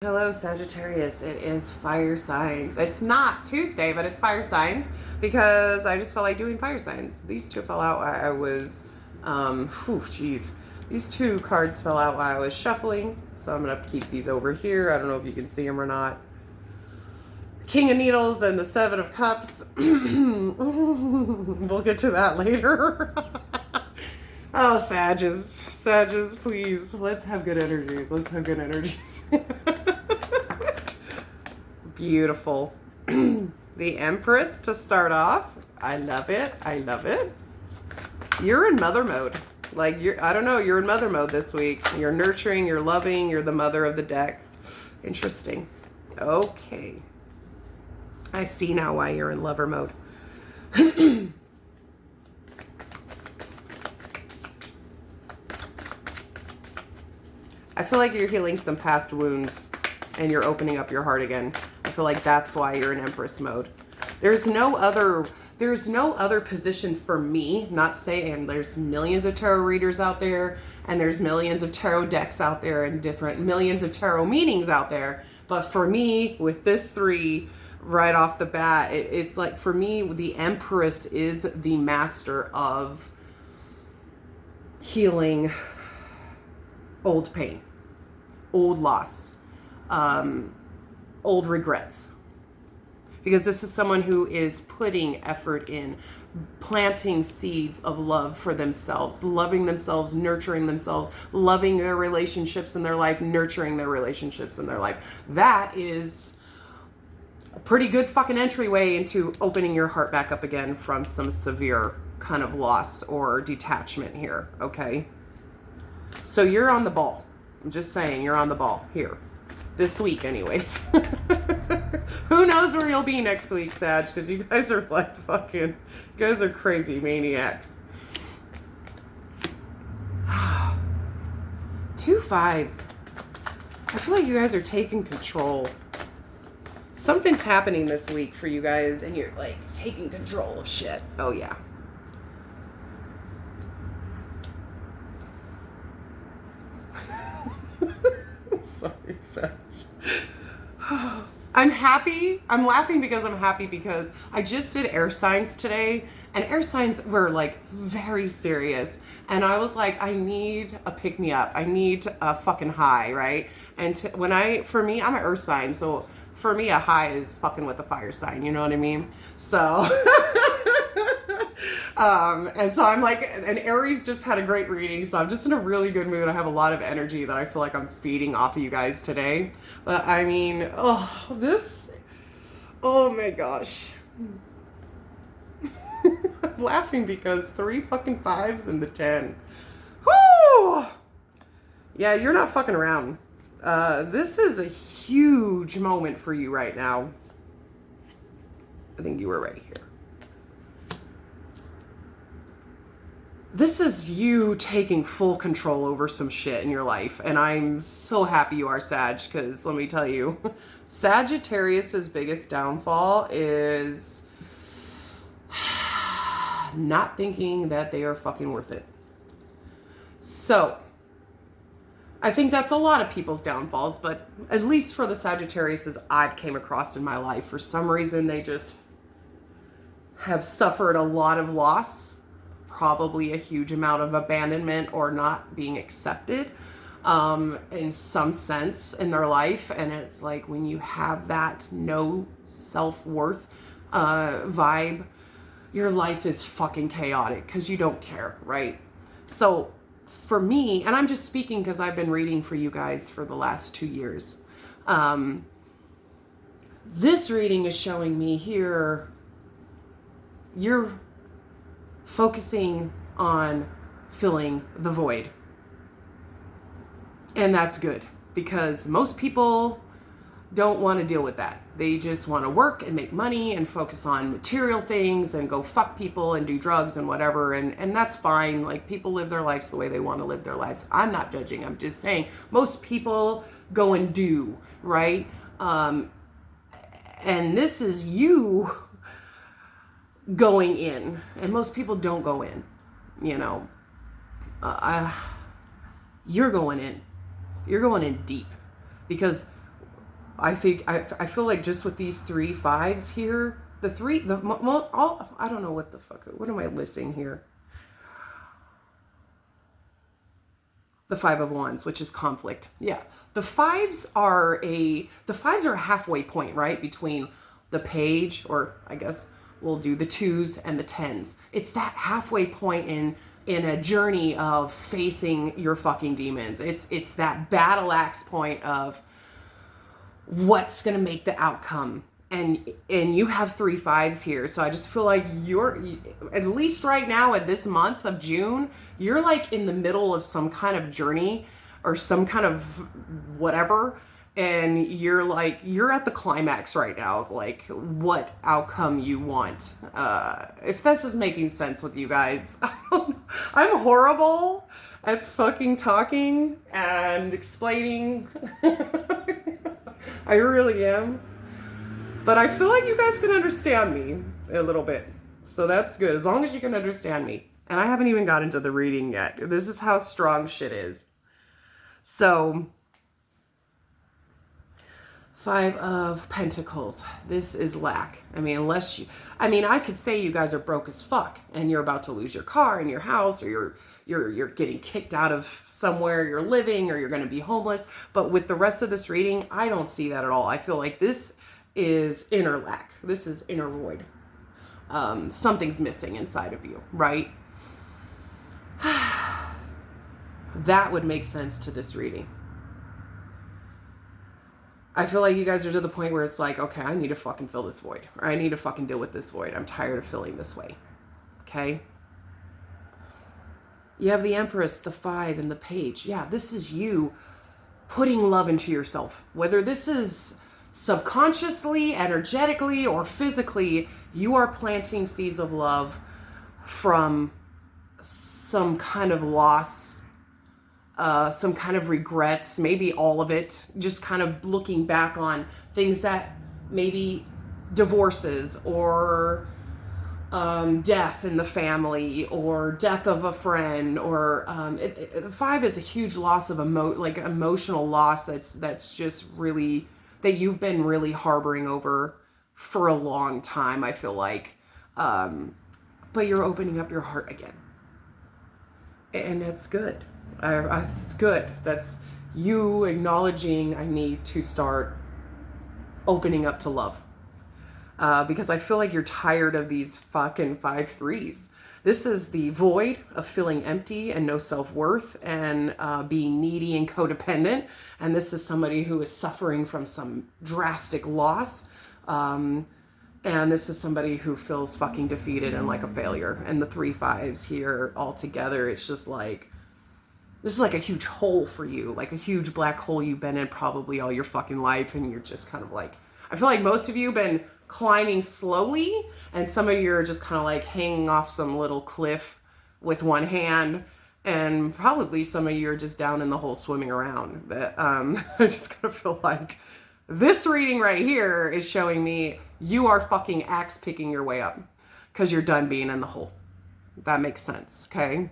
Hello, Sagittarius. It is fire signs. It's not Tuesday, but it's fire signs because I just felt like doing fire signs. These two fell out while I was, geez. These two cards fell out while I was shuffling, so I'm going to keep these over here. I don't know if you can see them or not. King of Needles and the Seven of Cups. We'll get to that later. Oh, Sages, please. Let's have good energies. Beautiful. The Empress to start off. I love it. You're in mother mode. I don't know, you're in mother mode this week. You're nurturing, you're loving, you're the mother of the deck. Interesting. Okay. I see now why you're in lover mode. I feel like you're healing some past wounds and you're opening up your heart again. I feel like that's why you're in Empress mode. There's no other position for me, not saying there's millions of tarot readers out there and there's millions of tarot decks out there and different millions of tarot meanings out there. But for me, with this three right off the bat, it's like, for me, the Empress is the master of healing old pain, old loss, old regrets. Because this is someone who is putting effort in, planting seeds of love for themselves, loving themselves, nurturing themselves, loving their relationships in their life, nurturing their relationships in their life. That is a pretty good fucking entryway into opening your heart back up again from some severe kind of loss or detachment here, okay? So you're on the ball. I'm just saying, you're on the ball here. This week, anyways. Who knows where you'll be next week, Sag, because you guys are like fucking, you guys are crazy maniacs. 2 5s. I feel like you guys are taking control. Something's happening this week for you guys, and you're like taking control of shit. Oh, yeah. Sorry, Sag. I'm happy. I'm laughing because I'm happy because I just did air signs today, and air signs were like very serious. And I was like, I need a pick me up. I need a fucking high, right? And for me, I'm an earth sign. So for me, a high is fucking with a fire sign. You know what I mean? So, and so I'm like, and Aries just had a great reading. So I'm just in a really good mood. I have a lot of energy that I feel like I'm feeding off of you guys today. But I mean, oh my gosh. I'm laughing because 3 fucking 5s and the 10. Whoo! Yeah, you're not fucking around. This is a huge moment for you right now. I think you were right here. This is you taking full control over some shit in your life. And I'm so happy you are, Sag, because let me tell you, Sagittarius's biggest downfall is not thinking that they are fucking worth it. So I think that's a lot of people's downfalls, but at least for the Sagittariuses I've came across in my life, for some reason they just have suffered a lot of loss, probably a huge amount of abandonment or not being accepted in some sense in their life. And it's like when you have that no self-worth vibe, your life is fucking chaotic because you don't care, right? So for me, and I'm just speaking because I've been reading for you guys for the last 2 years, this reading is showing me here you're focusing on filling the void. And that's good because most people don't want to deal with that. They just want to work and make money and focus on material things and go fuck people and do drugs and whatever. And that's fine. Like, people live their lives the way they want to live their lives. I'm not judging. I'm just saying most people go and do, right? And this is you going in, and most people don't go in, you know. You're going in deep because I think I feel like just with these 3 5s here, I don't know what the fuck. What am I listing here? The 5 of Wands, which is conflict. Yeah. The fives are a halfway point, right? Between the page, or I guess we'll do the 2s and the 10s. It's that halfway point in a journey of facing your fucking demons. It's that battle axe point of what's going to make the outcome. And you have 3 5s here. So I just feel like you're, at least right now at this month of June, you're like in the middle of some kind of journey or some kind of whatever. And you're at the climax right now of like what outcome you want. If this is making sense with you guys, I'm horrible at fucking talking and explaining. I really am. But I feel like you guys can understand me a little bit. So that's good, as long as you can understand me. And I haven't even got into the reading yet. This is how strong shit is. So, 5 of Pentacles. This is lack. I mean, I could say you guys are broke as fuck and you're about to lose your car and your house, or you're getting kicked out of somewhere you're living, or you're going to be homeless. But with the rest of this reading, I don't see that at all. I feel like this is inner lack. This is inner void. Something's missing inside of you, right? That would make sense to this reading. I feel like you guys are to the point where it's like, okay, I need to fucking fill this void, or I need to fucking deal with this void. I'm tired of feeling this way. Okay? You have the Empress, the 5, and the Page. Yeah, this is you putting love into yourself. Whether this is subconsciously, energetically, or physically, you are planting seeds of love from some kind of loss, some kind of regrets, maybe all of it, just kind of looking back on things that maybe divorces or death in the family, or death of a friend, or 5 is a huge loss of emotional loss that's just really, that you've been really harboring over for a long time, I feel like. But you're opening up your heart again. And that's good. It's good. That's you acknowledging I need to start opening up to love. Because I feel like you're tired of these fucking 5 3s. This is the void of feeling empty and no self-worth, and being needy and codependent. And this is somebody who is suffering from some drastic loss. And this is somebody who feels fucking defeated and like a failure. And the 3 5s here all together, it's just like, this is like a huge hole for you, like a huge black hole you've been in probably all your fucking life. And you're just kind of like, I feel like most of you have been climbing slowly, and some of you are just kind of like hanging off some little cliff with one hand, and probably some of you are just down in the hole swimming around. But I just kind of feel like this reading right here is showing me you are fucking axe picking your way up because you're done being in the hole. That makes sense, okay?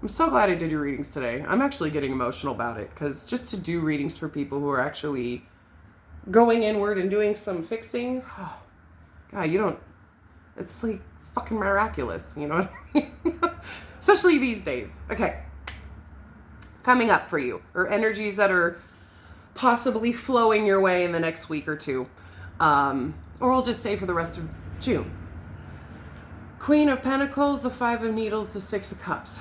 I'm so glad I did your readings today. I'm actually getting emotional about it, because just to do readings for people who are actually going inward and doing some fixing, oh, God, it's like fucking miraculous, you know what I mean? Especially these days. Okay. Coming up for you, or energies that are possibly flowing your way in the next week or two. Or we'll just say for the rest of June. Queen of Pentacles, the 5 of Needles, the 6 of Cups.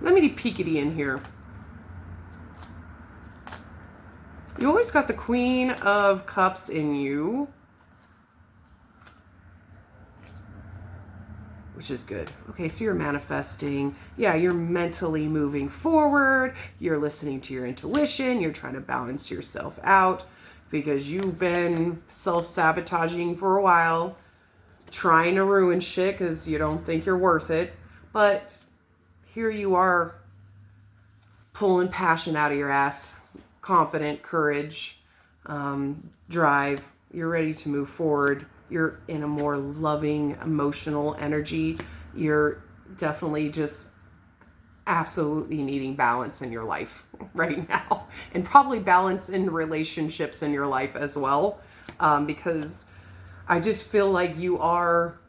Let me be peekedy in here. You always got the Queen of Cups in you, which is good. Okay, so you're manifesting. Yeah, you're mentally moving forward. You're listening to your intuition. You're trying to balance yourself out because you've been self-sabotaging for a while, trying to ruin shit because you don't think you're worth it. But here you are, pulling passion out of your ass, confident, courage, drive. You're ready to move forward. You're in a more loving, emotional energy. You're definitely just absolutely needing balance in your life right now, and probably balance in relationships in your life as well, because I just feel like you are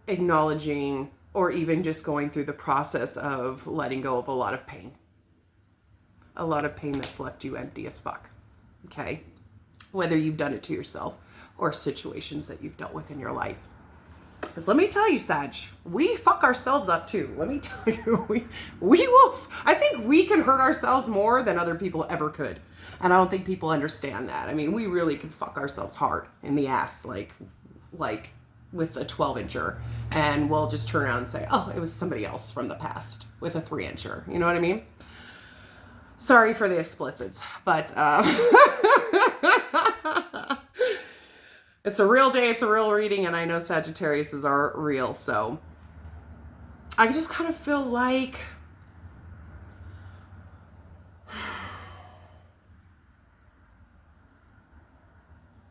acknowledging or even just going through the process of letting go of a lot of pain. A lot of pain that's left you empty as fuck. Okay? Whether you've done it to yourself or situations that you've dealt with in your life. Because let me tell you, Sag, we fuck ourselves up too. Let me tell you, we will, I think we can hurt ourselves more than other people ever could. And I don't think people understand that. I mean, we really can fuck ourselves hard in the ass, like with a 12-incher. And we'll just turn around and say, oh, it was somebody else from the past with a 3-incher. You know what I mean? Sorry for the explicits, but it's a real day, it's a real reading, and I know Sagittariuses are real, so I just kind of feel like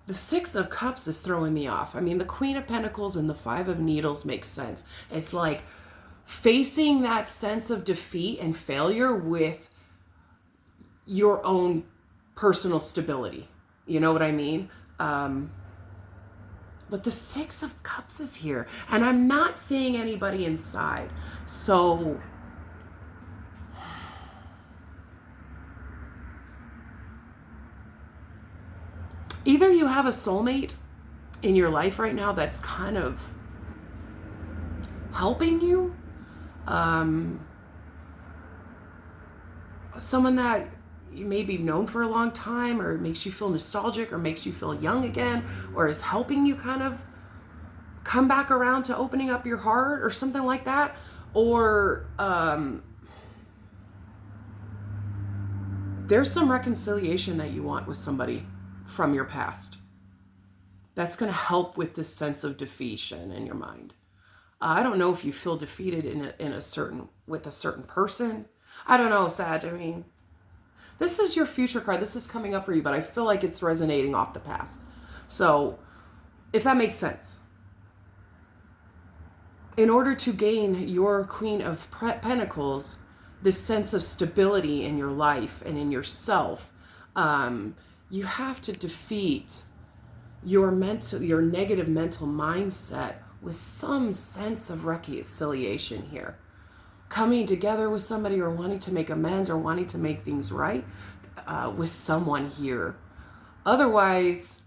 the Six of Cups is throwing me off. I mean, the Queen of Pentacles and the Five of Needles makes sense. It's like facing that sense of defeat and failure with your own personal stability. You know what I mean? But the Six of Cups is here, and I'm not seeing anybody inside. So either you have a soulmate in your life right now that's kind of helping you, someone that you maybe known for a long time, or makes you feel nostalgic, or makes you feel young again, or is helping you kind of come back around to opening up your heart or something like that. Or there's some reconciliation that you want with somebody from your past that's going to help with this sense of defeation in your mind. I don't know if you feel defeated with a certain person. I don't know, Sag. I mean, this is your future card. This is coming up for you, but I feel like it's resonating off the past. So, if that makes sense. In order to gain your Queen of Pentacles, this sense of stability in your life and in yourself, you have to defeat your negative mental mindset with some sense of reconciliation here. Coming together with somebody, or wanting to make amends, or wanting to make things right with someone here. Otherwise,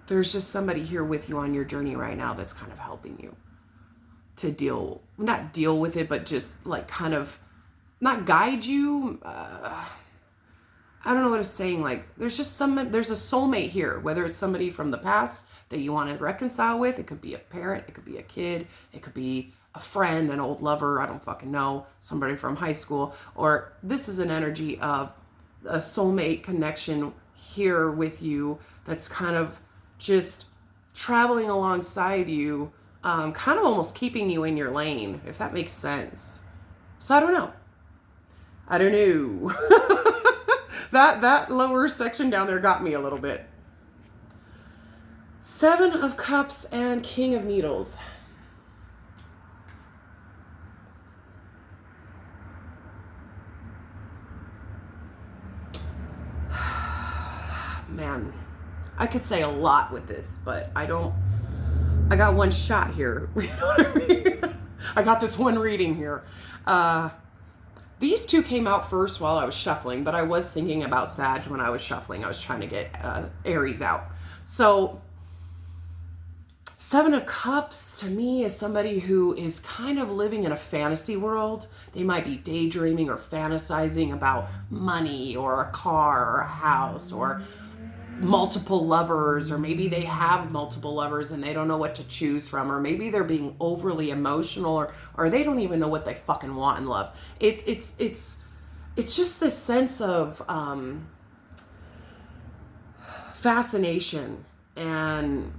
there's just somebody here with you on your journey right now that's kind of helping you to not deal with it, but just like kind of not guide you. I don't know what it's saying. Like, there's a soulmate here, whether it's somebody from the past that you want to reconcile with. It could be a parent, it could be a kid, it could be a friend, an old lover, I don't fucking know, somebody from high school. Or this is an energy of a soulmate connection here with you that's kind of just traveling alongside you, kind of almost keeping you in your lane, if that makes sense. So I don't know. That lower section down there got me a little bit. Seven of Cups and King of Needles. Man, I could say a lot with this, but I got one shot here. You know what I mean? I got this one reading here. These two came out first while I was shuffling, but I was thinking about Sag when I was shuffling. I was trying to get Aries out. So, Seven of Cups to me is somebody who is kind of living in a fantasy world. They might be daydreaming or fantasizing about money or a car or a house or multiple lovers, or maybe they have multiple lovers and they don't know what to choose from, or maybe they're being overly emotional, or they don't even know what they fucking want in love. It's just this sense of fascination and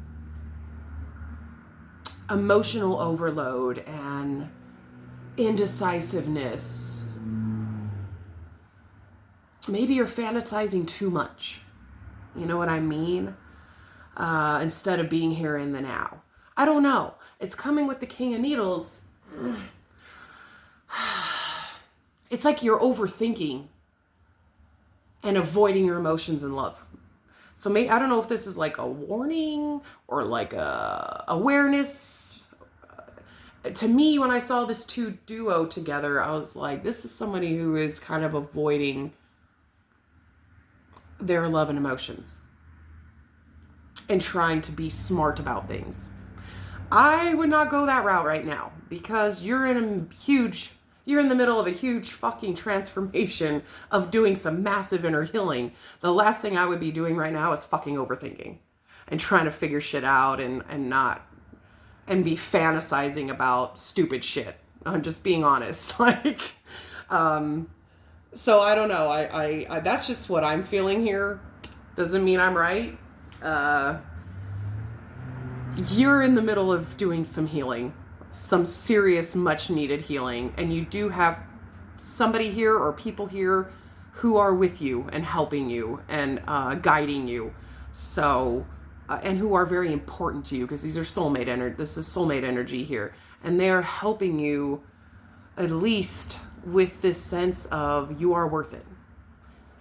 emotional overload and indecisiveness. Maybe you're fantasizing too much. You know what I mean? instead of being here in the now. I don't know. It's coming with the King of Needles. It's like you're overthinking and avoiding your emotions in love. So maybe, I don't know if this is like a warning or like a awareness. To me, when I saw this two duo together, I was like, this is somebody who is kind of avoiding their love and emotions and trying to be smart about things. I would not go that route right now because you're in the middle of a huge fucking transformation of doing some massive inner healing. The last thing I would be doing right now is fucking overthinking and trying to figure shit out and be fantasizing about stupid shit. I'm just being honest. Like, so I don't know. I that's just what I'm feeling here. Doesn't mean I'm right. You're in the middle of doing some healing, some serious, much needed healing. And you do have somebody here or people here who are with you and helping you and guiding you. So, and who are very important to you because these are soulmate energy. This is soulmate energy here. And they're helping you at least with this sense of you are worth it.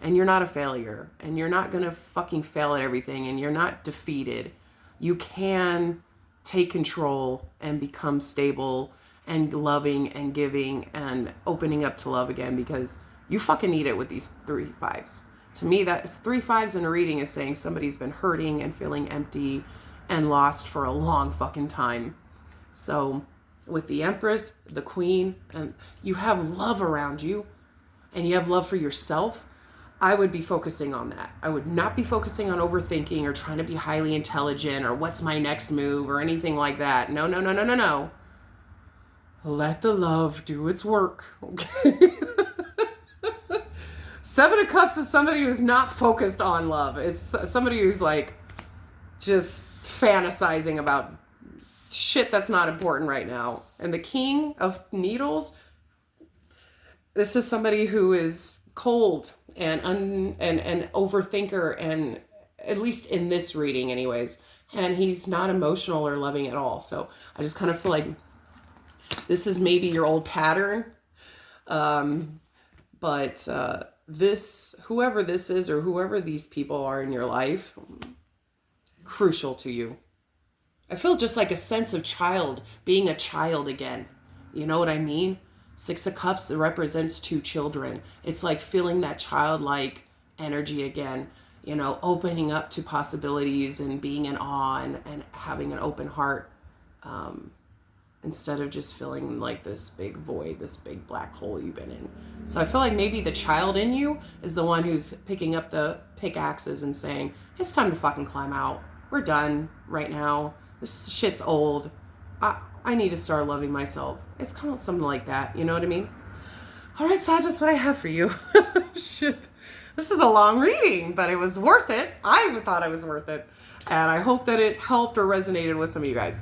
And you're not a failure. And you're not going to fucking fail at everything. And you're not defeated. You can take control and become stable and loving and giving and opening up to love again because you fucking need it with these 3 5s. To me, that 3 5s in a reading is saying somebody's been hurting and feeling empty and lost for a long fucking time. So with the Empress, the Queen, and you have love around you and you have love for yourself, I would be focusing on that. I would not be focusing on overthinking or trying to be highly intelligent or what's my next move or anything like that. No, no, no, no, no, no. Let the love do its work, okay? 7 of Cups is somebody who's not focused on love. It's somebody who's like just fantasizing about shit that's not important right now. And the King of Needles, this is somebody who is cold and overthinker, and at least in this reading anyways, and he's not emotional or loving at all. So I just kind of feel like this is maybe your old pattern, but this, whoever this is or whoever these people are in your life, crucial to you. I feel just like a sense of being a child again. You know what I mean? 6 of Cups represents 2 children. It's like feeling that childlike energy again, you know, opening up to possibilities and being in awe and having an open heart, instead of just feeling like this big void, this big black hole you've been in. So I feel like maybe the child in you is the one who's picking up the pickaxes and saying, it's time to fucking climb out. We're done right now. This shit's old. I need to start loving myself. It's kind of something like that. You know what I mean? All right, Sag, that's what I have for you. Shit. This is a long reading, but it was worth it. I thought it was worth it. And I hope that it helped or resonated with some of you guys.